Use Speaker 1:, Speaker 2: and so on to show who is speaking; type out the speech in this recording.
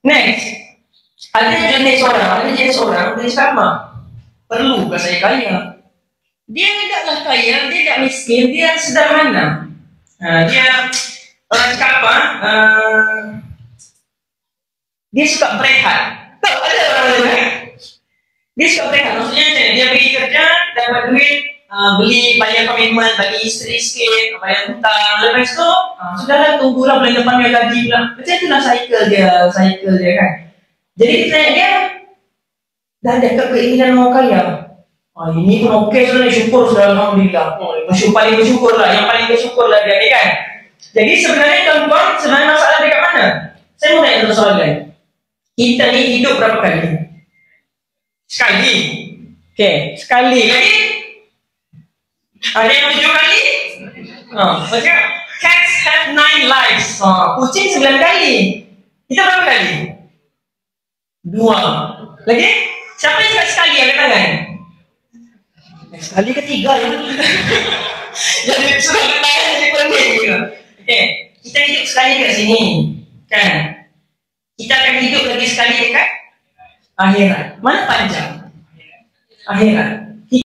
Speaker 1: Next, ada jenis orang sama. Perlukah saya kaya? Dia tidaklah kaya, dia tidak miskin, dia sederhana. Dia orang cakap apa? Dia suka berehat. Tahu ada orang berehat? Dia suka berehat. Maksudnya dia pergi kerja, dapat duit, beli bayar komitmen bagi isteri sikit, bayar hutang. Lepas tu, sudahlah tunggulah bulan depan dia gaji pula. Macam itulah cycle dia kan. Jadi kita tanya dia, dah dekat keinginan mau kaya. Ini pun okey sudah, syukur sudah, alhamdulillah. Paling bersyukur lah, yang paling bersyukur lah dia ni kan. Jadi sebenarnya tuan-tuan, sebenarnya masalah dekat mana? Saya mau tanya satu soalan. Kita ni hidup berapa kali? Sekali. Okey, sekali lagi. Ada yang 7 kali? Macam cats have 9 lives. Kucing 9 kali. Kita berapa kali? 2. Lagi? Siapa yang cakap sekali angkat tangan? Sekali ketiga ya. Jadi sudah bertanya jadi pening juga. Okey, kita hidup sekali kat sini, kan? Kita akan hidup lagi sekali dekat akhirat. Mana panjang? Akhirat.